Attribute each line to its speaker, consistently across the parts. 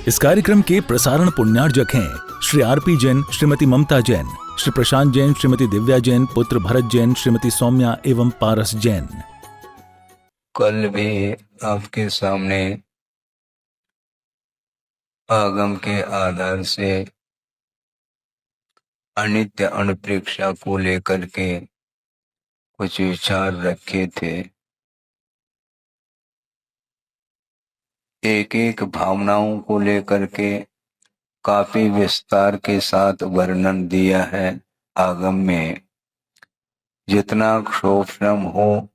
Speaker 1: इस कार्यक्रम के प्रसारण पुण्यार्जक हैं श्री आरपी जैन, श्रीमती ममता जैन, श्री प्रशांत जैन, श्रीमती दिव्या जैन, पुत्र भरत जैन, श्रीमती सौम्या एवं पारस जैन।
Speaker 2: कल भी आपके सामने आगम के आधार से अनित्य अनुप्रेक्षा को लेकर के कुछ विचार रखे थे। एक एक भावनाओं को लेकर के काफी विस्तार के साथ वर्णन दिया है आगम में। जितना क्षोभ्रम हो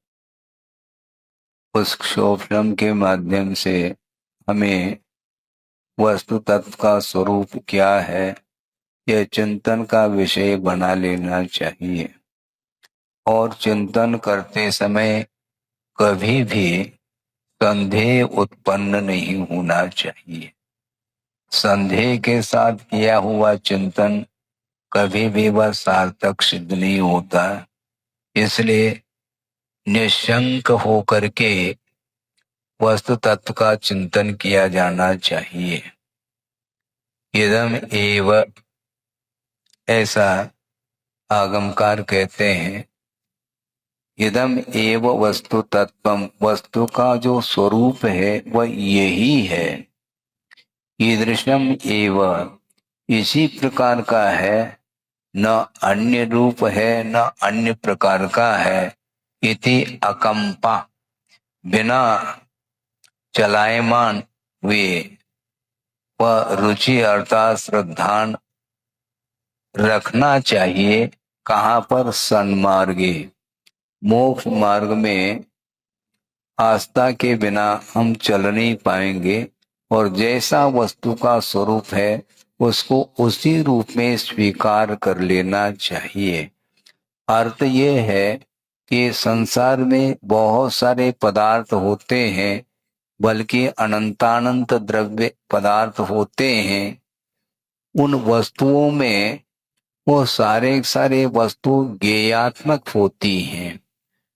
Speaker 2: उस क्षोभ्रम के माध्यम से हमें वस्तु तत्व का स्वरूप क्या है यह चिंतन का विषय बना लेना चाहिए। और चिंतन करते समय कभी भी संदेह उत्पन्न नहीं होना चाहिए। संदेह के साथ किया हुआ चिंतन कभी भी वह सार्थक सिद्ध नहीं होता। इसलिए निशंक होकर के वस्तु तत्व का चिंतन किया जाना चाहिए। इदम एव, ऐसा आगमकार कहते हैं। इदम एव वस्तु तत्वम, वस्तु का जो स्वरूप है वह यही है। ईदृशम एव, इसी प्रकार का है, न अन्य रूप है न अन्य प्रकार का है। इति अकंपा, बिना चलायमान हुए, वह रुचि अर्थात श्रद्धान रखना चाहिए। कहाँ पर? सन्मार्गे, मोक्ष मार्ग में आस्था के बिना हम चल नहीं पाएंगे। और जैसा वस्तु का स्वरूप है उसको उसी रूप में स्वीकार कर लेना चाहिए। अर्थ ये है कि संसार में बहुत सारे पदार्थ होते हैं, बल्कि अनंतानंत द्रव्य पदार्थ होते हैं। उन वस्तुओं में वो सारे वस्तु ज्ञेयात्मक होती हैं।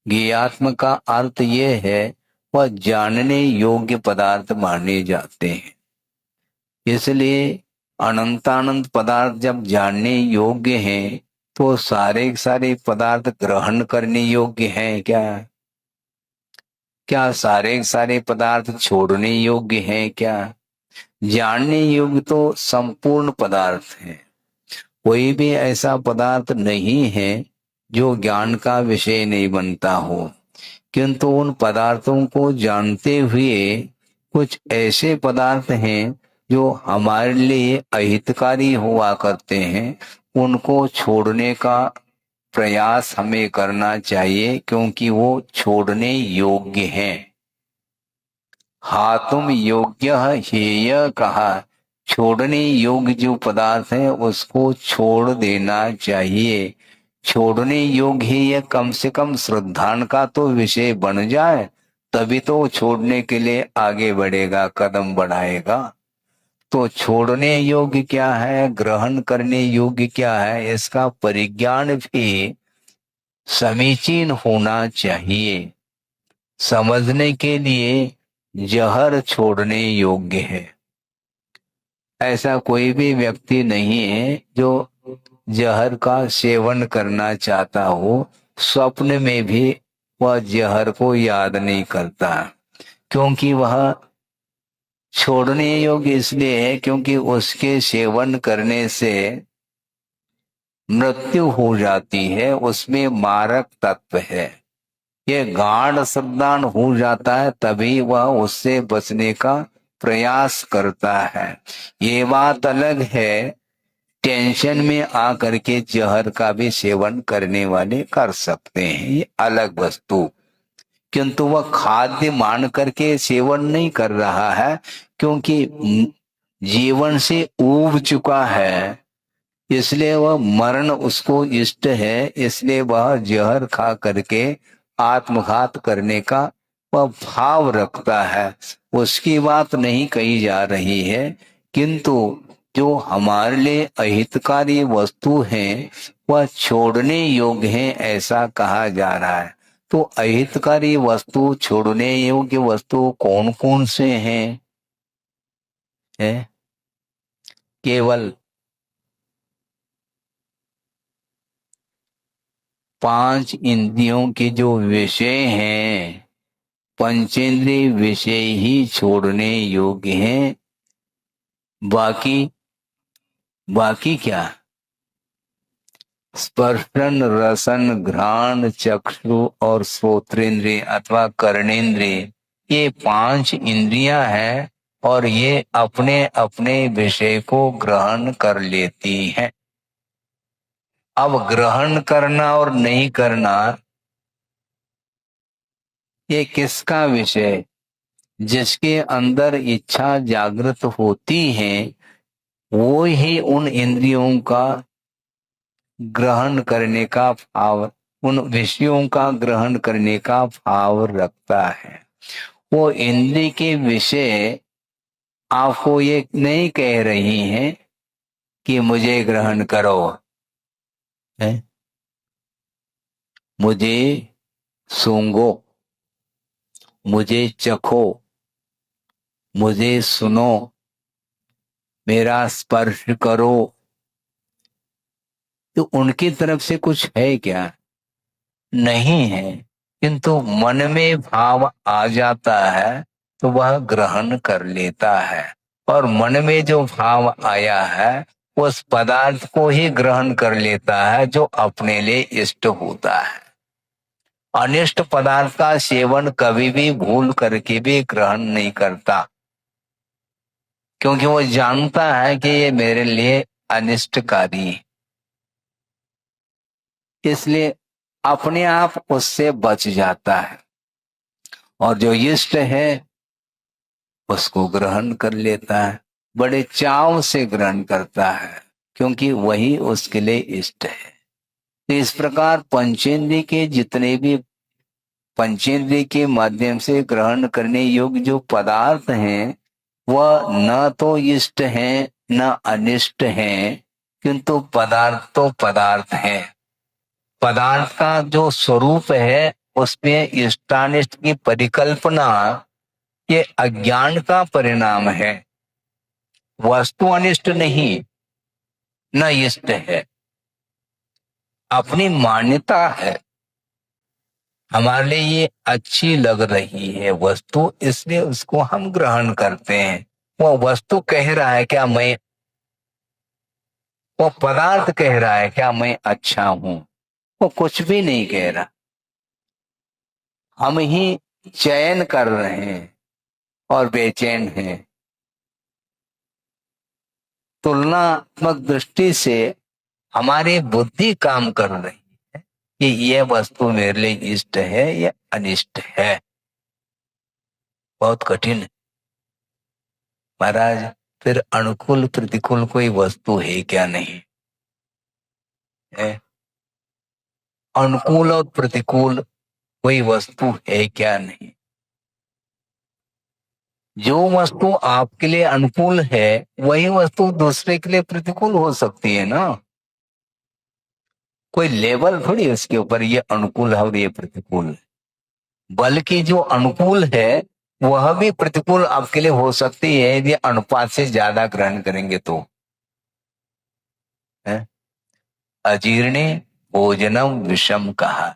Speaker 2: ज्ञेयात्मक का अर्थ ये है वह जानने योग्य पदार्थ माने जाते हैं। इसलिए अनंतानंत पदार्थ जब जानने योग्य हैं तो सारे पदार्थ ग्रहण करने योग्य हैं क्या? क्या सारे पदार्थ छोड़ने योग्य हैं क्या? जानने योग्य तो संपूर्ण पदार्थ है। कोई भी ऐसा पदार्थ नहीं है जो ज्ञान का विषय नहीं बनता हो। किंतु उन पदार्थों को जानते हुए कुछ ऐसे पदार्थ हैं जो हमारे लिए अहितकारी हुआ करते हैं, उनको छोड़ने का प्रयास हमें करना चाहिए, क्योंकि वो छोड़ने योग्य हैं। हातुम योग्य हेय कहा, छोड़ने योग्य जो पदार्थ है उसको छोड़ देना चाहिए। छोड़ने योग्य है यह कम से कम श्रद्धान का तो विषय बन जाए, तभी तो छोड़ने के लिए आगे बढ़ेगा, कदम बढ़ाएगा। तो छोड़ने योग्य क्या है, ग्रहण करने योग्य क्या है, इसका परिज्ञान भी समीचीन होना चाहिए। समझने के लिए जहर छोड़ने योग्य है। ऐसा कोई भी व्यक्ति नहीं है जो जहर का सेवन करना चाहता हो, स्वप्न में भी वह जहर को याद नहीं करता, क्योंकि वह छोड़ने योग्य इसलिए है क्योंकि उसके सेवन करने से मृत्यु हो जाती है, उसमें मारक तत्व है। ये गाढ़ श्रद्धान हो जाता है तभी वह उससे बचने का प्रयास करता है। ये बात अलग है, टेंशन में आकर के जहर का भी सेवन करने वाले कर सकते हैं, ये अलग वस्तु। किंतु वह खाद्य मान करके सेवन नहीं कर रहा है, क्योंकि जीवन से ऊब चुका है, इसलिए वह मरण उसको इष्ट है। इसलिए वह जहर खा करके आत्मघात करने का वह भाव रखता है। उसकी बात नहीं कही जा रही है, किंतु जो हमारे लिए अहितकारी वस्तु हैं वह छोड़ने योग्य हैं, ऐसा कहा जा रहा है। तो अहितकारी वस्तु, छोड़ने योग्य वस्तु कौन कौन से हैं? है? केवल 5 इंद्रियों के जो विषय हैं, पंचेंद्रिय विषय ही छोड़ने योग्य हैं। बाकी बाकी क्या? स्पर्शन, रसन, घ्राण, चक्षु और श्रोत्रेंद्रिय अथवा कर्णेंद्रिय, ये 5 इंद्रियां हैं और ये अपने अपने विषय को ग्रहण कर लेती हैं। अब ग्रहण करना और नहीं करना ये किसका विषय? जिसके अंदर इच्छा जागृत होती है वो ही उन इंद्रियों का ग्रहण करने का भाव, उन विषयों का ग्रहण करने का भाव रखता है। वो इंद्रिय के विषय आपको ये नहीं कह रही हैं कि मुझे ग्रहण करो, है? मुझे सूंघो, मुझे चखो, मुझे सुनो, मेरा स्पर्श करो। तो उनकी तरफ से कुछ है क्या? नहीं है। किंतु मन में भाव आ जाता है तो वह ग्रहण कर लेता है, और मन में जो भाव आया है उस पदार्थ को ही ग्रहण कर लेता है जो अपने लिए इष्ट होता है। अनिष्ट पदार्थ का सेवन कभी भी भूल करके भी ग्रहण नहीं करता, क्योंकि वो जानता है कि ये मेरे लिए अनिष्टकारी है। इसलिए अपने आप उससे बच जाता है, और जो इष्ट है उसको ग्रहण कर लेता है, बड़े चाव से ग्रहण करता है, क्योंकि वही उसके लिए इष्ट है। तो इस प्रकार पंचेंद्रिय के जितने भी, पंचेंद्रिय के माध्यम से ग्रहण करने योग्य जो पदार्थ हैं वह न तो इष्ट हैं न अनिष्ट हैं, किंतु पदार्थ तो पदार्थ है। पदार्थ का जो स्वरूप है उसमें इष्टानिष्ट की परिकल्पना ये अज्ञान का परिणाम है। वस्तु अनिष्ट नहीं, न इष्ट है, अपनी मान्यता है। हमारे लिए ये अच्छी लग रही है वस्तु, इसलिए उसको हम ग्रहण करते हैं। वो वस्तु कह रहा है क्या मैं, वो पदार्थ कह रहा है क्या मैं अच्छा हूं? वो कुछ भी नहीं कह रहा, हम ही चयन कर रहे हैं और बेचैन हैं। तुलनात्मक दृष्टि से हमारी बुद्धि काम कर रही है कि यह वस्तु मेरे लिए इष्ट है या अनिष्ट है। बहुत कठिन है महाराज। फिर अनुकूल प्रतिकूल कोई वस्तु है क्या? नहीं है। अनुकूल और प्रतिकूल कोई वस्तु है क्या? नहीं। जो वस्तु आपके लिए अनुकूल है वही वस्तु दूसरे के लिए प्रतिकूल हो सकती है ना। कोई लेवल थोड़ी उसके ऊपर ये अनुकूल है और ये प्रतिकूल है, बल्कि जो अनुकूल है वह भी प्रतिकूल आपके लिए हो सकती है यदि अनुपात से ज्यादा ग्रहण करेंगे तो, है? अजीर्णे भोजनम विषम कहा।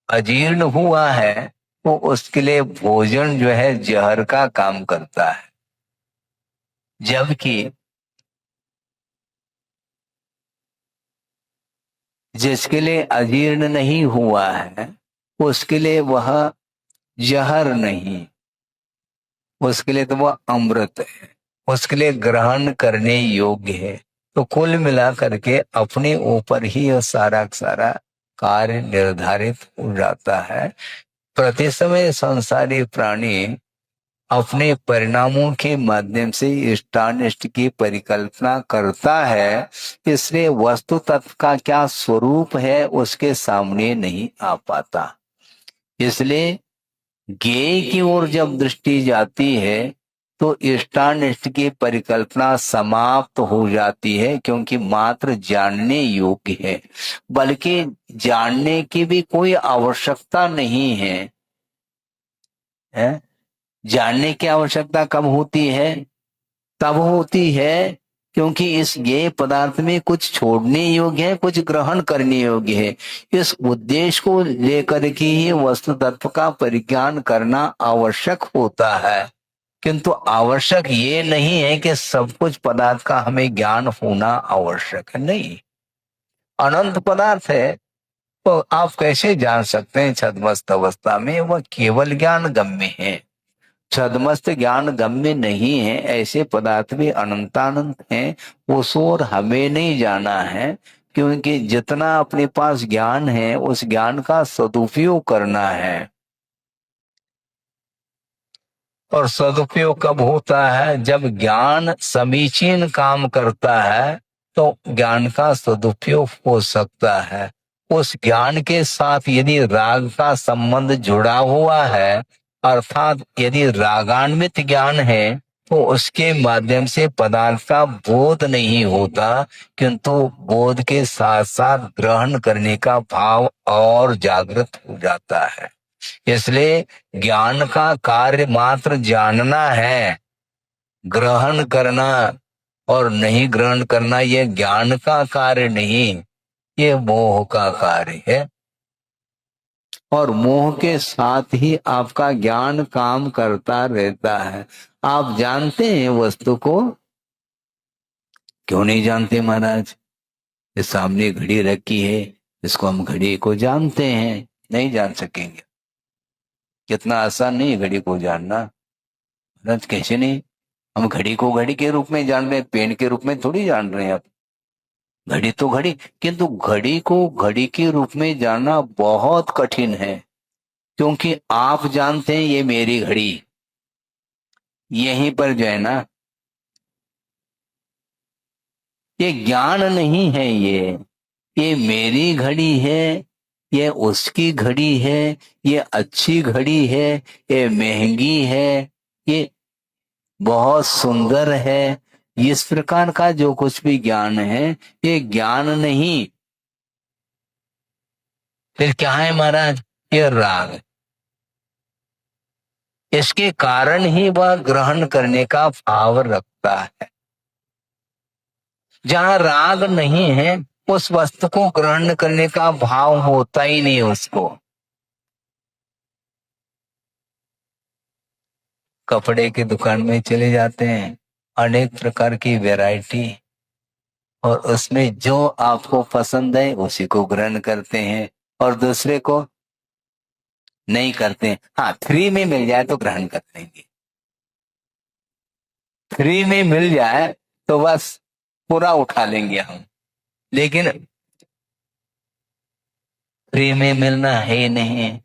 Speaker 2: अजीर्ण हुआ है तो उसके लिए भोजन जो है जहर का काम करता है, जबकि जिसके लिए अजीर्ण नहीं हुआ है उसके लिए वह जहर नहीं, उसके लिए तो वह अमृत है, उसके लिए ग्रहण करने योग्य है। तो कुल मिला करके अपने ऊपर ही यह सारा सारा कार्य निर्धारित हो जाता है। प्रति समय संसारी प्राणी अपने परिणामों के माध्यम से इष्टानिष्ट की परिकल्पना करता है, इसलिए वस्तु तत्व का क्या स्वरूप है उसके सामने नहीं आ पाता। इसलिए ज्ञेय की ओर जब दृष्टि जाती है तो इष्टानिष्ट की परिकल्पना समाप्त हो जाती है, क्योंकि मात्र जानने योग्य है, बल्कि जानने की भी कोई आवश्यकता नहीं है, है? जानने की आवश्यकता कब होती है? तब होती है क्योंकि इस ये पदार्थ में कुछ छोड़ने योग्य है, कुछ ग्रहण करने योग्य है। इस उद्देश्य को लेकर के ही वस्तु तत्व का परिज्ञान करना आवश्यक होता है। किंतु आवश्यक ये नहीं है कि सब कुछ पदार्थ का हमें ज्ञान होना आवश्यक है, नहीं। अनंत पदार्थ है, तो आप कैसे जान सकते हैं छद्मस्त अवस्था में? वह केवल ज्ञान गम्य है। छद्मस्त ज्ञान गम्य नहीं है, ऐसे पदार्थ भी अनंतानंत हैं। उस ओर हमें नहीं जाना है, क्योंकि जितना अपने पास ज्ञान है उस ज्ञान का सदुपयोग करना है। और सदुपयोग कब होता है? जब ज्ञान समीचीन काम करता है तो ज्ञान का सदुपयोग हो सकता है। उस ज्ञान के साथ यदि राग का संबंध जुड़ा हुआ है, अर्थात यदि रागान्वित ज्ञान है, तो उसके माध्यम से पदार्थ का बोध नहीं होता, किंतु बोध के साथ साथ ग्रहण करने का भाव और जागृत हो जाता है। इसलिए ज्ञान का कार्य मात्र जानना है, ग्रहण करना और नहीं ग्रहण करना ये ज्ञान का कार्य नहीं, ये मोह का कार्य है। और मोह के साथ ही आपका ज्ञान काम करता रहता है। आप जानते हैं वस्तु को? क्यों नहीं जानते महाराज? इस सामने घड़ी रखी है, इसको हम घड़ी को जानते हैं, नहीं जान सकेंगे। कितना आसान नहीं है घड़ी को जानना महाराज, कैसे नहीं? हम घड़ी को घड़ी के रूप में जान रहे हैं, पेन के रूप में थोड़ी जान रहे हैं। आप घड़ी तो घड़ी, किंतु घड़ी को घड़ी के रूप में जानना बहुत कठिन है। क्योंकि आप जानते हैं ये मेरी घड़ी, यहीं पर जो है ना, ये ज्ञान नहीं है। ये मेरी घड़ी है, ये उसकी घड़ी है, ये अच्छी घड़ी है, ये महंगी है, ये बहुत सुंदर है। इस प्रकार का जो कुछ भी ज्ञान है ये ज्ञान नहीं। फिर क्या है महाराज? ये राग। इसके कारण ही वह ग्रहण करने का भाव रखता है। जहां राग नहीं है उस वस्तु को ग्रहण करने का भाव होता ही नहीं उसको। कपड़े की दुकान में चले जाते हैं, अनेक प्रकार की वैरायटी, और उसमें जो आपको पसंद है उसी को ग्रहण करते हैं और दूसरे को नहीं करते हैं। हाँ, फ्री में मिल जाए तो ग्रहण कर लेंगे। फ्री में मिल जाए तो बस पूरा उठा लेंगे हम। लेकिन फ्री में मिलना है नहीं,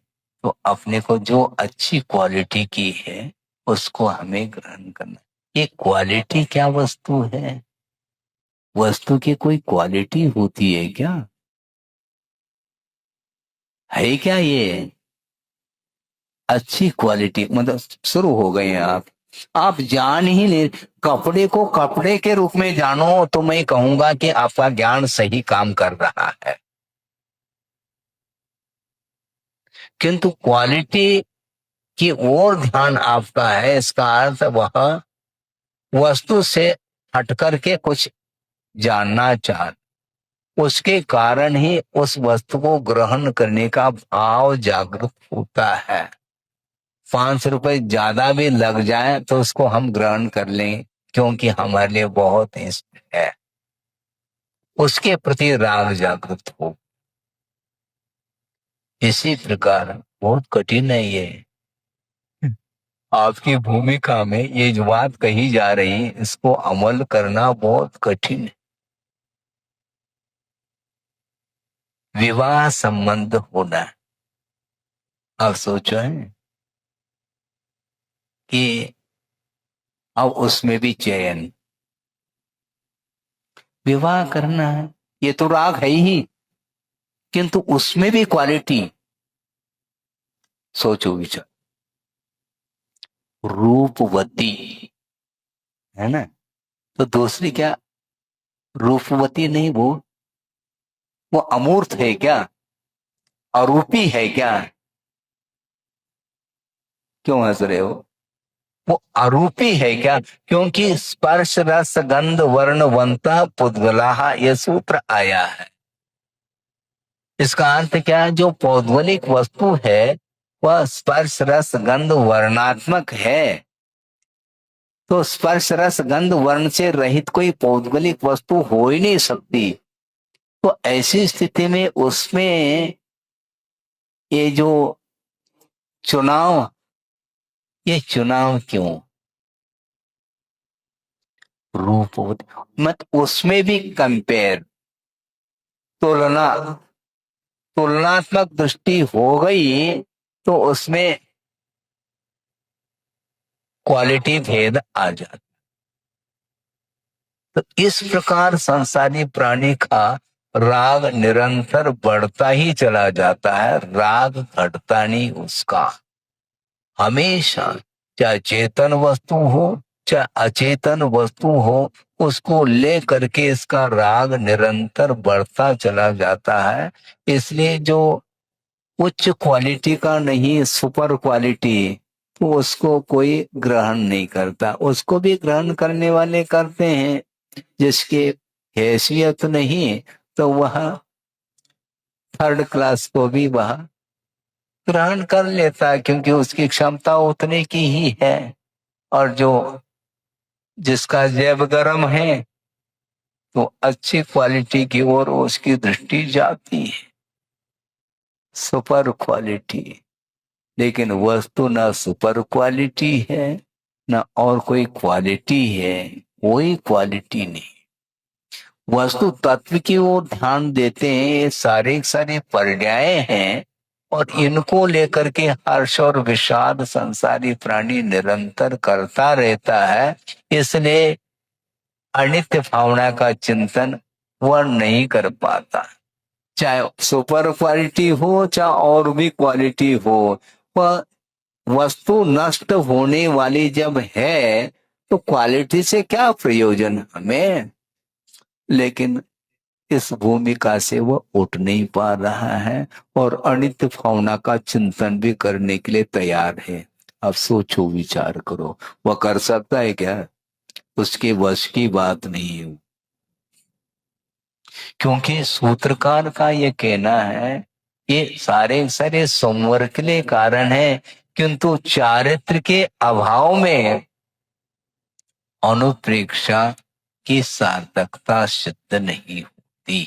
Speaker 2: तो अपने को जो अच्छी क्वालिटी की है उसको हमें ग्रहण करना। ये क्वालिटी क्या वस्तु है? वस्तु की कोई क्वालिटी होती है क्या? है क्या ये? अच्छी क्वालिटी मतलब शुरू हो गए हैं आप जान ही नहीं। कपड़े को कपड़े के रूप में जानो तो मैं कहूंगा कि आपका ज्ञान सही काम कर रहा है। किंतु क्वालिटी की ओर ध्यान आपका है, इसका अर्थ वह वस्तु से हटकर के कुछ जानना चाह, उसके कारण ही उस वस्तु को ग्रहण करने का भाव जागृत होता है। 5 रुपए ज्यादा भी लग जाए तो उसको हम ग्रहण कर लें, क्योंकि हमारे लिए बहुत इष्ट है। उसके प्रति राग जागृत हो। इसी प्रकार बहुत कठिन है ये। आपकी भूमिका में ये जो बात कही जा रही है इसको अमल करना बहुत कठिन है। विवाह संबंध होना, आप सोचो है कि अब उसमें भी चयन, विवाह करना है, ये तो राग है ही, किंतु उसमें भी क्वालिटी। सोचो विचार, रूपवती है ना, तो दूसरी क्या रूपवती नहीं? वो अमूर्त है क्या? अरूपी है क्या? क्यों हंस रहे हो? वो अरूपी है क्या? क्योंकि स्पर्श रस गंध वर्ण वंता पुद्गला ये सूत्र आया है। इसका अर्थ क्या है? जो पौद्गलिक वस्तु है वह स्पर्श रस गंध वर्णात्मक है। तो स्पर्श रस गंध वर्ण से रहित कोई पौद्गलिक वस्तु हो ही नहीं सकती। तो ऐसी स्थिति में उसमें ये जो चुनाव, ये चुनाव क्यों? रूप मत उसमें भी कंपेयर, तुलना, तुलनात्मक दृष्टि हो गई तो उसमें क्वालिटी भेद आ जाता। तो इस प्रकार संसारी प्राणी का राग निरंतर बढ़ता ही चला जाता है, राग घटता नहीं उसका। हमेशा चाहे चेतन वस्तु हो चाहे अचेतन वस्तु हो, उसको ले करके इसका राग निरंतर बढ़ता चला जाता है। इसलिए जो उच्च क्वालिटी का नहीं, सुपर क्वालिटी, तो उसको कोई ग्रहण नहीं करता। उसको भी ग्रहण करने वाले करते हैं, जिसकी हैसियत नहीं तो वह थर्ड क्लास को भी वह ग्रहण कर लेता है, क्योंकि उसकी क्षमता उतने की ही है। और जो जिसका जेब गर्म है तो अच्छी क्वालिटी की ओर उसकी दृष्टि जाती है, सुपर क्वालिटी। लेकिन वस्तु ना सुपर क्वालिटी है ना और कोई क्वालिटी है, कोई क्वालिटी नहीं। वस्तु तत्व की ओर ध्यान देते हैं, ये सारे सारे पर्याय हैं और इनको लेकर के हर्ष और विषाद संसारी प्राणी निरंतर करता रहता है। इसलिए अनित्य भावना का चिंतन वह नहीं कर पाता। चाहे सुपर क्वालिटी हो चाहे और भी क्वालिटी हो, वह वस्तु नष्ट होने वाली जब है तो क्वालिटी से क्या प्रयोजन हमें। लेकिन इस भूमिका से वह उठ नहीं पा रहा है और अनित्य भावना का चिंतन भी करने के लिए तैयार है। अब सोचो, विचार करो, वह कर सकता है क्या? उसके वश की बात नहीं है। क्योंकि सूत्रकार का ये कहना है ये सारे सारे संवर्ग के लिए कारण है, किंतु चारित्र के अभाव में अनुप्रेक्षा की सार्थकता सिद्ध नहीं होती।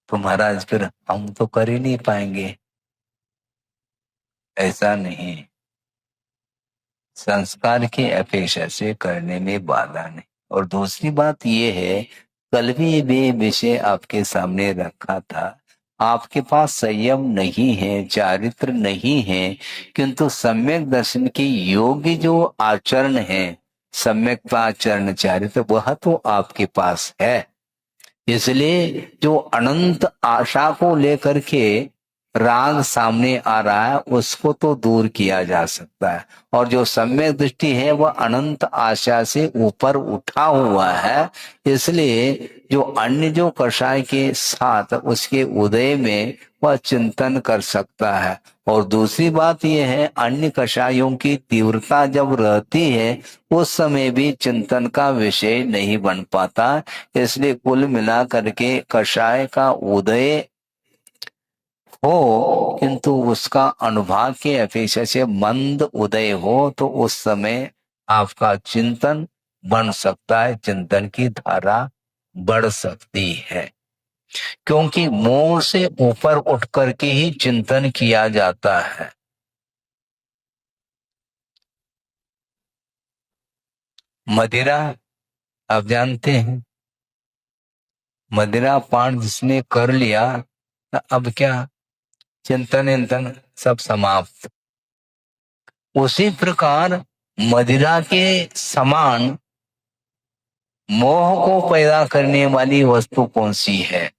Speaker 2: तो महाराज फिर हम तो कर ही नहीं पाएंगे, ऐसा नहीं। संस्कार की अपेक्षा से करने में बाधा नहीं। और दूसरी बात यह है, कल भी ये विषय आपके सामने रखा था, आपके पास संयम नहीं है, चारित्र नहीं है, किंतु सम्यक दर्शन के योग्य जो आचरण है, सम्यक आचरण चारित्र, वह तो आपके पास है। इसलिए जो अनंत आशा को लेकर के राग सामने आ रहा है उसको तो दूर किया जा सकता है। और जो सम्यक दृष्टि है वह अनंत आशा से ऊपर उठा हुआ है। इसलिए जो अन्य जो कषाय के साथ उसके उदय में वह चिंतन कर सकता है। और दूसरी बात यह है, अन्य कषायों की तीव्रता जब रहती है उस समय भी चिंतन का विषय नहीं बन पाता। इसलिए कुल मिला करके कषाय का उदय हो किंतु उसका अनुभाग के अपेक्षा से मंद उदय हो तो उस समय आपका चिंतन बन सकता है, चिंतन की धारा बढ़ सकती है। क्योंकि मोह से ऊपर उठ करके ही चिंतन किया जाता है। मदिरा आप जानते हैं, मदिरा पान जिसने कर लिया तो अब क्या, चिंतन इंतन सब समाप्त। उसी प्रकार मदिरा के समान मोह को पैदा करने वाली वस्तु कौन सी है?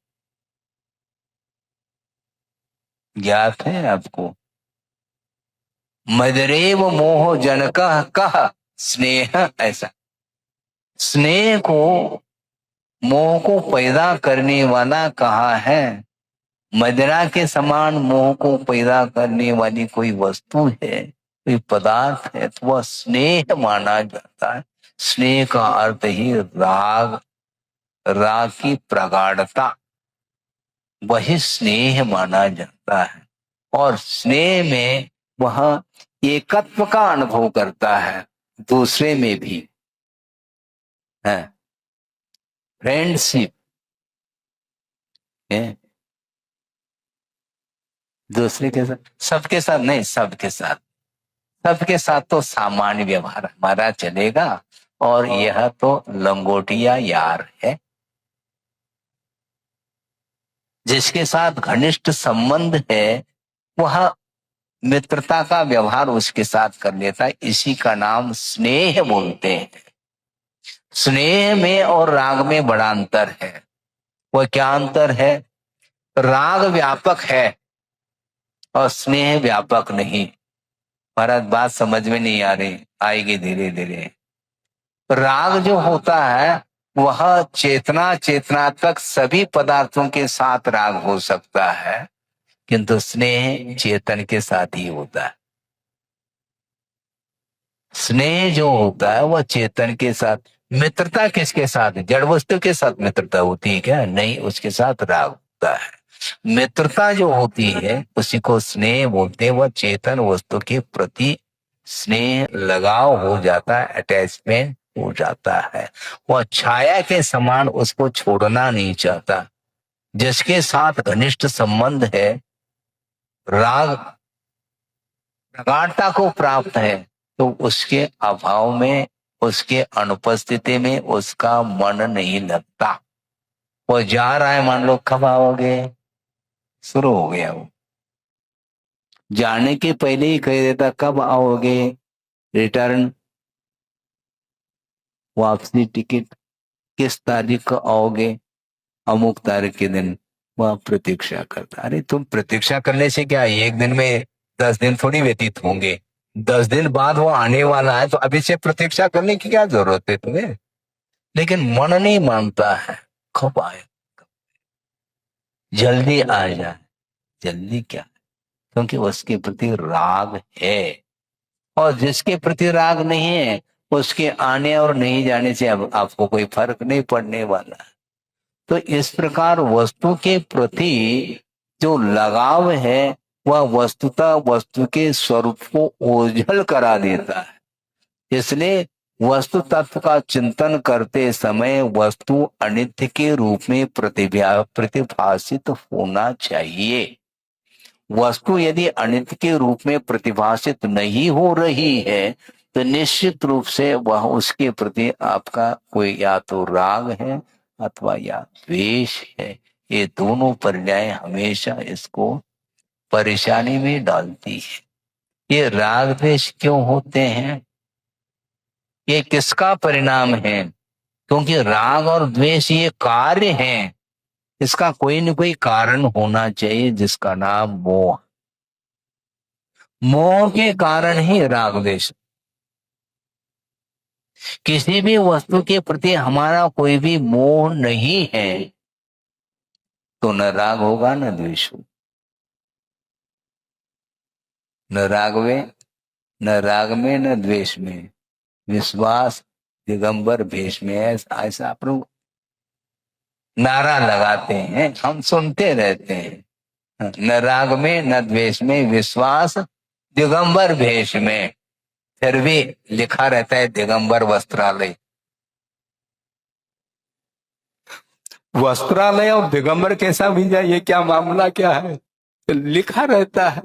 Speaker 2: ज्ञात है आपको? मदरेव मोह जनकः कः स्नेह। ऐसा स्नेह को, मोह को पैदा करने वाला कहा है? मदिरा के समान मोह को पैदा करने वाली कोई वस्तु है? कोई पदार्थ है तो वह स्नेह माना जाता है। स्नेह का अर्थ ही राग, राग की प्रगाढ़ता, वही स्नेह माना जाता है। और स्नेह में वह एकत्व का अनुभव करता है, दूसरे में भी है, फ्रेंडशिप है, दूसरे के साथ, सबके साथ नहीं, सबके साथ, सबके साथ तो सामान्य व्यवहार हमारा चलेगा। और यह तो लंगोटिया यार है, जिसके साथ घनिष्ठ संबंध है वह मित्रता का व्यवहार उसके साथ कर लेता है। इसी का नाम स्नेह बोलते हैं। स्नेह में और राग में बड़ा अंतर है। वह क्या अंतर है? राग व्यापक है और स्नेह व्यापक नहीं। महाराज बात समझ में नहीं आ रही, आएगी धीरे धीरे। राग जो होता है वह चेतना चेतनात्मक सभी पदार्थों के साथ राग हो सकता है, किंतु स्नेह चेतन के साथ ही होता है। स्नेह जो होता है वह चेतन के साथ। मित्रता किसके साथ? जड़ वस्तु के साथ मित्रता होती है क्या? नहीं, उसके साथ राग होता है। मित्रता जो होती है उसी को स्नेह बोलते हैं। वह चेतन वस्तु के प्रति स्नेह, लगाव हो जाता है, अटैचमेंट हो जाता है। वह छाया के समान उसको छोड़ना नहीं चाहता। जिसके साथ घनिष्ठ संबंध है, राग प्रगाढ़ता को प्राप्त है, तो उसके अभाव में, उसके अनुपस्थिति में उसका मन नहीं लगता। वो जा रहा है, मान लो कब आओगे, शुरू हो गया। वो जाने के पहले ही कह देता कब आओगे, रिटर्न, वापसी टिकट, किस तारीख को आओगे, अमुक तारीख के दिन। वह प्रतीक्षा करता। अरे तुम प्रतीक्षा करने से क्या, एक दिन में 10 दिन थोड़ी व्यतीत होंगे। 10 दिन बाद वो आने वाला है, तो अभी से प्रतीक्षा करने की क्या जरूरत है तुम्हें? लेकिन मन नहीं मानता है। कब आए, जल्दी आ जाए। जल्दी क्या, क्योंकि उसके प्रति राग है। और जिसके प्रति राग नहीं है, उसके आने और नहीं जाने से अब आपको कोई फर्क नहीं पड़ने वाला। तो इस प्रकार वस्तु के प्रति जो लगाव है वह वस्तुतः वस्तु के स्वरूप को ओझल करा देता है। इसलिए वस्तु तत्व का चिंतन करते समय वस्तु अनित्य के रूप में प्रतिभाषित होना चाहिए। वस्तु यदि अनित्य के रूप में प्रतिभाषित नहीं हो रही है तो निश्चित रूप से वह उसके प्रति आपका कोई या तो राग है अथवा या द्वेष है। ये दोनों पर्याय हमेशा इसको परेशानी में डालती है। ये राग द्वेष क्यों होते हैं? ये किसका परिणाम है? क्योंकि राग और द्वेष ये कार्य हैं। इसका कोई न कोई कारण होना चाहिए, जिसका नाम मोह। मोह के कारण ही राग द्वेष। किसी भी वस्तु के प्रति हमारा कोई भी मोह नहीं है तो न राग होगा न द्वेष होगा। न राग में, न राग में, न द्वेष में, विश्वास दिगंबर भेष में। ऐसा आप लोग नारा लगाते हैं, हम सुनते रहते हैं। न राग में न द्वेष में, विश्वास दिगंबर भेष में। फिर भी लिखा रहता है दिगंबर वस्त्रालय। वस्त्रालय और दिगंबर कैसा भी जाए, ये क्या मामला क्या है? लिखा रहता है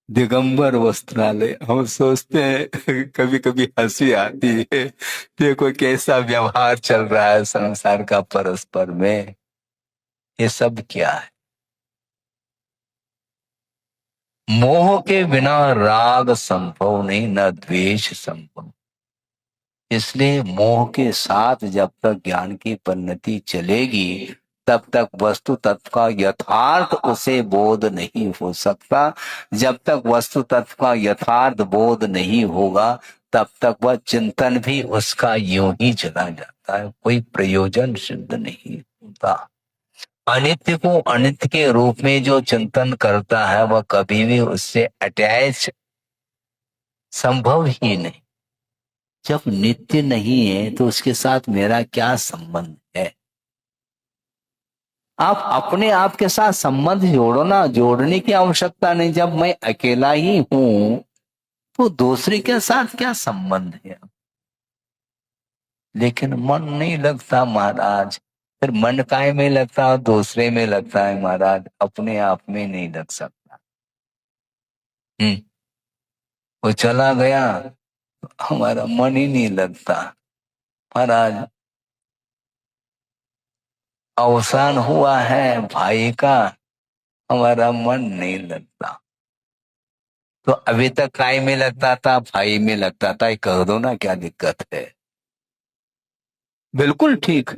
Speaker 2: दिगंबर वस्त्रालय। हम सोचते हैं, कभी कभी हंसी आती है, देखो कैसा व्यवहार चल रहा है संसार का परस्पर में। ये सब क्या है? मोह के बिना राग संभव नहीं, न द्वेष संभव। इसलिए मोह के साथ जब तक ज्ञान की परिणति चलेगी तब तक वस्तु तत्व का यथार्थ उसे बोध नहीं हो सकता। जब तक वस्तु तत्व का यथार्थ बोध नहीं होगा तब तक वह चिंतन भी उसका यूं ही चला जाता है, कोई प्रयोजन सिद्ध नहीं होता। अनित्य को अनित्य के रूप में जो चिंतन करता है वह कभी भी उससे अटैच संभव ही नहीं। जब नित्य नहीं है तो उसके साथ मेरा क्या संबंध है? आप अपने आप के साथ संबंध जोड़ो ना, जोड़ने की आवश्यकता नहीं। जब मैं अकेला ही हूं तो दूसरे के साथ क्या संबंध है? लेकिन मन नहीं लगता महाराज। फिर मन काय में लगता है? दूसरे में लगता है महाराज, अपने आप में नहीं लग सकता। वो चला गया, हमारा मन ही नहीं लगता महाराज। अवसान हुआ है भाई का, हमारा मन नहीं लगता। तो अभी तक काय में लगता था? भाई में लगता था। ये कह दो ना, क्या दिक्कत है? बिल्कुल ठीक।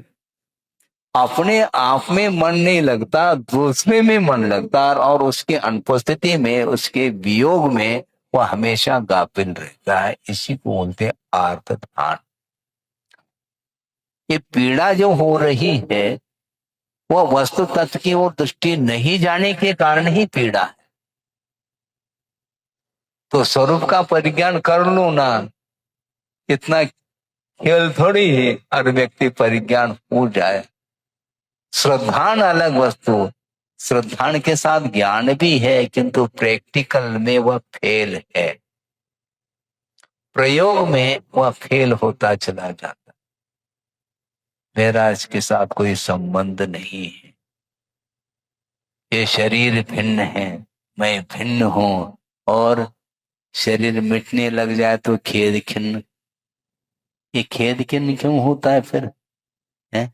Speaker 2: अपने आप में मन नहीं लगता, दूसरे में मन लगता, और उसकी अनुपस्थिति में, उसके वियोग में वह हमेशा गाफिल रहता है। इसी को बोलते हैं आर्तधान। ये पीड़ा जो हो रही है वह वस्तु तत्व की ओर दृष्टि नहीं जाने के कारण ही पीड़ा है। तो स्वरूप का परिज्ञान कर लो ना, इतना खेल थोड़ी है हर व्यक्ति परिज्ञान हो जाए। श्रद्धान अलग वस्तु, श्रद्धान के साथ ज्ञान भी है, किंतु प्रैक्टिकल में वह फेल है, प्रयोग में वह फेल होता चला जाता। मेरा इसके साथ कोई संबंध नहीं है। ये शरीर भिन्न है, मैं भिन्न हूं, और शरीर मिटने लग जाए तो खेद खिन्न। ये खेद खिन्न क्यों होता है फिर? है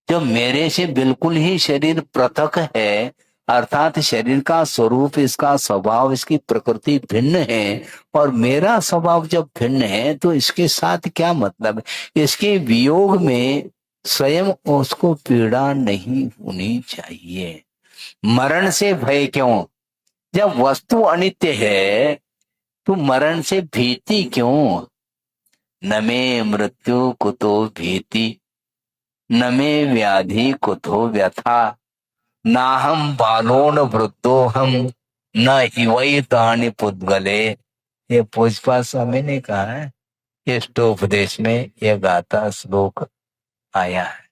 Speaker 2: जो मेरे से बिल्कुल ही शरीर पृथक है, अर्थात शरीर का स्वरूप, इसका स्वभाव, इसकी प्रकृति भिन्न है, और मेरा स्वभाव जब भिन्न है तो इसके साथ क्या मतलब है? इसके वियोग में स्वयं उसको पीड़ा नहीं होनी चाहिए। मरण से भय क्यों? जब वस्तु अनित्य है तो मरण से भीति क्यों? न मे मृत्यु कुतो भीति, न मे व्याधि कुतो व्यथा, नाहम बालो न वृद्धो हम, न इवैतानि पुद्गले। ये पुष्पा स्वामी ने कहा है, ये स्टोपदेश में यह गाता श्लोक आया है।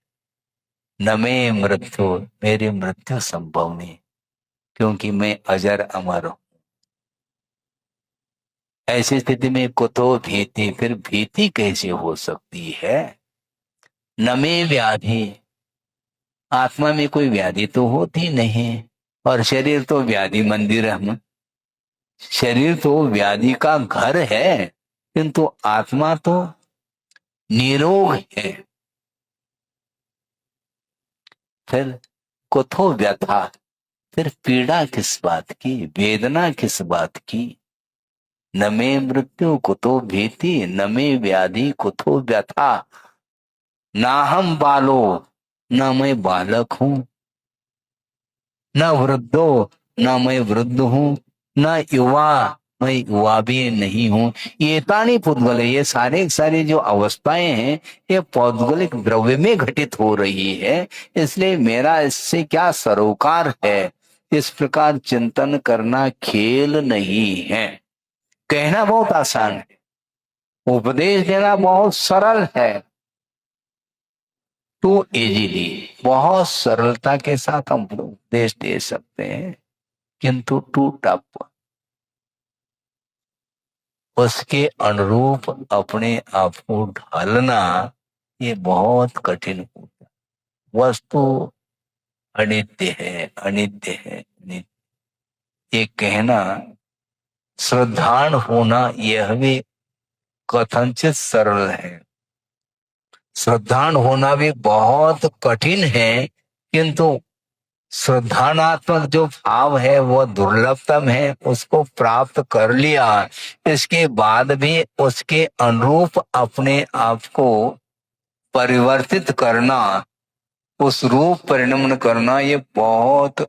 Speaker 2: न मे मृत्यु, मेरी मृत्यु संभव नहीं, क्योंकि मैं अजर अमर हूं। ऐसी स्थिति में कुतो भीति, फिर भीति कैसे हो सकती है? न मे व्याधि, आत्मा में कोई व्याधि तो होती नहीं, और शरीर तो व्याधि मंदिर है। शरीर तो व्याधि का घर है, किंतु आत्मा तो निरोग है। फिर कुतो व्यथा, फिर पीड़ा किस बात की, वेदना किस बात की? न मे मृत्यु कुतो भीति, न मे व्याधि कुतो व्यथा, ना हम बालो, न मैं बालक हूं, न वृद्धो, न मैं वृद्ध हूं, न युवा, मैं युवा भी नहीं हूं। ये तानी पुद्गल, ये सारे जो अवस्थाएं हैं ये पौद्गलिक द्रव्य में घटित हो रही है, इसलिए मेरा इससे क्या सरोकार है? इस प्रकार चिंतन करना खेल नहीं है। कहना बहुत आसान है, उपदेश देना बहुत सरल है। टू इजीली, बहुत सरलता के साथ हम उपदेश दे सकते हैं, किंतु टू टफ, उसके अनुरूप अपने आप को ढालना ये बहुत कठिन होता है। वस्तु अनित्य है, अनित्य है, अनित्य। ये कहना, श्रद्धान होना, यह भी कथनचित सरल है। श्रद्धान होना भी बहुत कठिन है, किंतु श्रद्धानात्मक जो भाव है वो दुर्लभतम है, उसको प्राप्त कर लिया, इसके बाद भी उसके अनुरूप अपने आप को परिवर्तित करना, उस रूप परिणमन करना, ये बहुत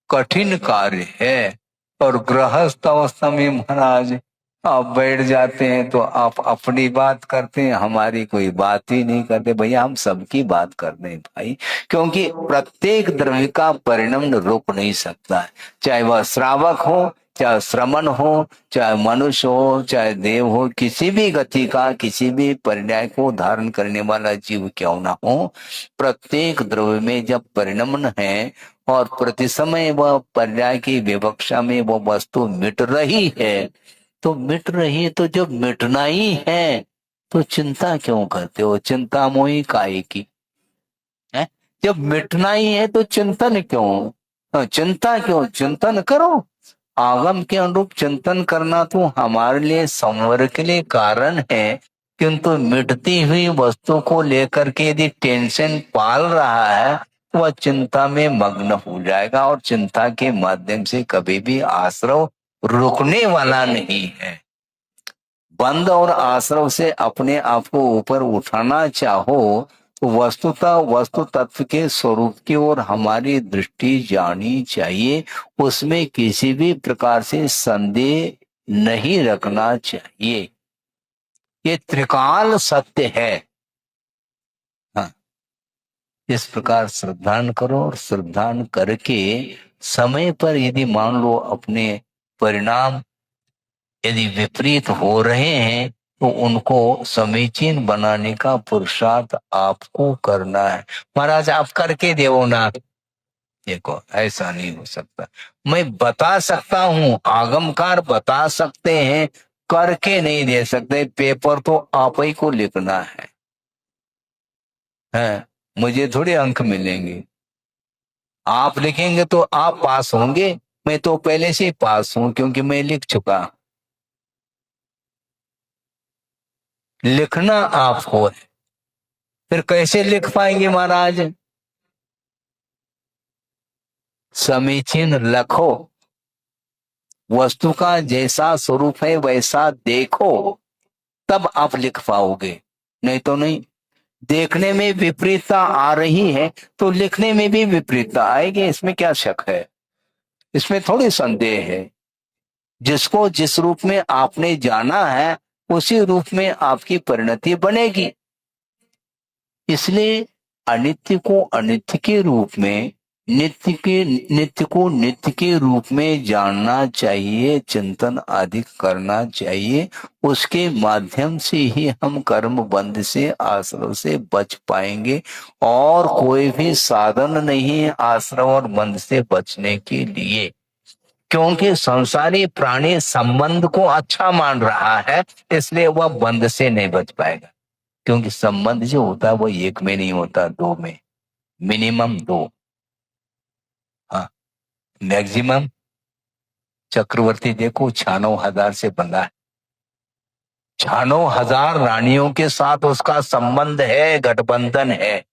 Speaker 2: कठिन कार्य है। और गृहस्थ अवस्था में महाराज आप बैठ जाते हैं तो आप अपनी बात करते हैं, हमारी कोई बात ही नहीं करते। भैया हम सबकी बात करते हैं भाई, क्योंकि प्रत्येक द्रव्य का परिणाम रुक नहीं सकता है, चाहे वह श्रावक हो, चाहे श्रमण हो, चाहे मनुष्य हो, चाहे देव हो, किसी भी गति का, किसी भी पर्याय को धारण करने वाला जीव क्यों ना हो, प्रत्येक द्रव्य में जब परिणमन है और प्रति समय वह पर्याय की विवक्षा में वो वस्तु मिट रही है, तो मिट रही है, तो जब मिटना ही है तो चिंता क्यों करते हो? चिंता मोही काहे की है? जब मिटना ही है तो चिंतन क्यों? चिंता क्यों? चिंतन करो। आगम के अनुरूप चिंतन करना तो हमारे लिए संवर के लिए कारण है, किंतु मिटती हुई वस्तु को लेकर के यदि टेंशन पाल रहा है तो वह चिंता में मग्न हो जाएगा, और चिंता के माध्यम से कभी भी आश्रव रुकने वाला नहीं है। बंद और आश्रव से अपने आप को ऊपर उठाना चाहो तो वस्तुतः वस्तु तत्व के स्वरूप की ओर हमारी दृष्टि जानी चाहिए, उसमें किसी भी प्रकार से संदेह नहीं रखना चाहिए। ये त्रिकाल सत्य है। हाँ, इस प्रकार श्रद्धान करो, और श्रद्धान करके समय पर यदि मान लो अपने परिणाम यदि विपरीत हो रहे हैं तो उनको समीचीन बनाने का पुरुषार्थ आपको करना है। महाराज आप करके देवो ना, देखो ऐसा नहीं हो सकता। मैं बता सकता हूं, आगमकार बता सकते हैं, करके नहीं दे सकते। पेपर तो आप ही को लिखना है, मुझे थोड़े अंक मिलेंगे। आप लिखेंगे तो आप पास होंगे, मैं तो पहले से ही पास हूं क्योंकि मैं लिख चुका। लिखना आपको है, फिर कैसे लिख पाएंगे महाराज? समीचीन रखो, वस्तु का जैसा स्वरूप है वैसा देखो, तब आप लिख पाओगे, नहीं तो नहीं। देखने में विपरीतता आ रही है तो लिखने में भी विपरीतता आएगी, इसमें क्या शक है? इसमें थोड़ी संदेह है। जिसको जिस रूप में आपने जाना है उसी रूप में आपकी परिणति बनेगी। इसलिए अनित्य को अनित्य के रूप में, नित्य को नित्य के रूप में जानना चाहिए, चिंतन अधिक करना चाहिए। उसके माध्यम से ही हम कर्म बंध से, आश्रव से बच पाएंगे। और कोई भी साधन नहीं है आश्रव और बंध से बचने के लिए, क्योंकि संसारी प्राणी संबंध को अच्छा मान रहा है, इसलिए वह बंध से नहीं बच पाएगा। क्योंकि संबंध जो होता है वो एक में नहीं होता, दो में, मिनिमम दो। हाँ, मैक्सिमम चक्रवर्ती देखो 96,000 से बंधा है, 96,000 रानियों के साथ उसका संबंध है, गठबंधन है।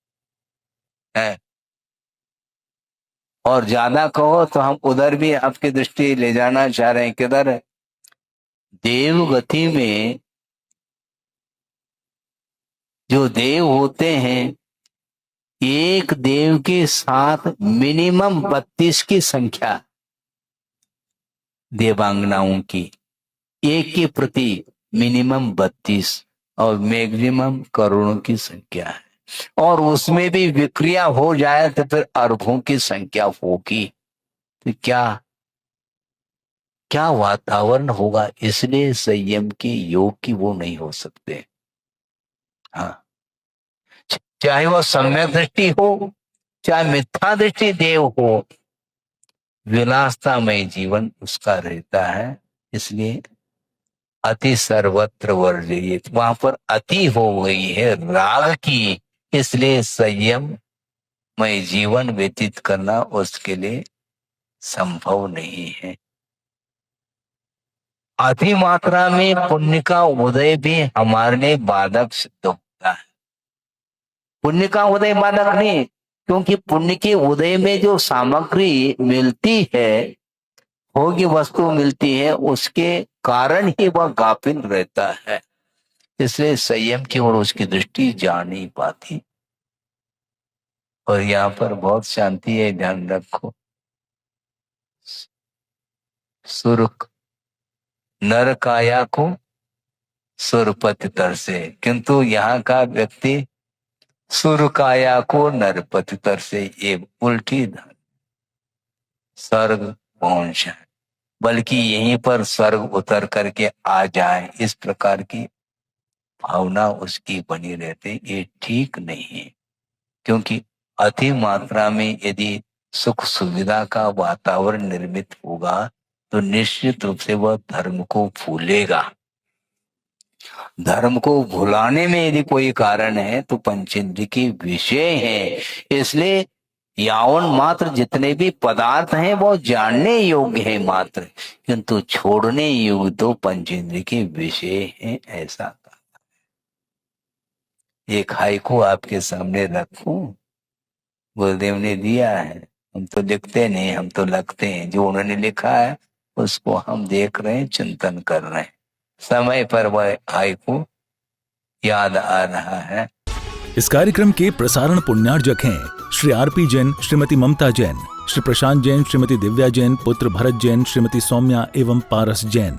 Speaker 2: और ज्यादा कहो तो हम उधर भी आपकी दृष्टि ले जाना चाह रहे हैं, किधर? देव गति में जो देव होते हैं, एक देव के साथ मिनिमम 32 की संख्या देवांगनाओं की, एक के प्रति मिनिमम 32 और मैक्सिमम करोड़ों की संख्या है। और उसमें भी विक्रिया हो जाए तो फिर अरबों की संख्या होगी। तो क्या क्या वातावरण होगा? इसलिए संयम के योग की वो नहीं हो सकते। हाँ, चाहे वह सम्यक दृष्टि हो, चाहे मिथ्या दृष्टि देव हो, विलासतामय जीवन उसका रहता है। इसलिए अति सर्वत्र वर्जित, वहां पर अति हो गई है राग की, इसलिए संयम में जीवन व्यतीत करना उसके लिए संभव नहीं है। अति मात्रा में पुण्य का उदय भी हमारे लिए बाधक सिद्ध होता है। पुण्य का उदय बाधक नहीं, क्योंकि पुण्य के उदय में जो सामग्री मिलती है, भोग्य वस्तु मिलती है, उसके कारण ही वह गाफिल रहता है। इसलिए संयम की ओर उसकी दृष्टि जा नहीं पाती। और यहाँ पर बहुत शांति है, ध्यान रखो। सुर नर काया को सुरपति तरसे, किंतु यहाँ का व्यक्ति सुर काया को नरपति तरसे, ये उल्टी स्वर्ग पहुंच है। बल्कि यहीं पर स्वर्ग उतर करके आ जाए, इस प्रकार की भावना उसकी बनी रहती, ये ठीक नहीं है। क्योंकि अति मात्रा में यदि सुख सुविधा का वातावरण निर्मित होगा तो निश्चित रूप से वह धर्म को भूलेगा। धर्म को भुलाने में यदि कोई कारण है तो पंचेंद्रिय के विषय है। इसलिए यावन मात्र जितने भी पदार्थ हैं वो जानने योग्य है मात्र, किंतु छोड़ने योग्य तो पंचेंद्रिय के विषय है, ऐसा कहा। एक हाइकू आपके सामने रखूं, गुरुदेव ने दिया है। हम तो लिखते नहीं, हम तो लगते हैं। जो उन्होंने लिखा है उसको हम देख रहे हैं, चिंतन कर रहे हैं। समय पर वह हाइकू याद आ रहा है।
Speaker 1: इस कार्यक्रम के प्रसारण पुण्यार्जक हैं श्री आरपी जैन, श्रीमती ममता जैन, श्री प्रशांत जैन, श्रीमती दिव्या जैन, पुत्र भरत जैन, श्रीमती सौम्या एवं पारस जैन।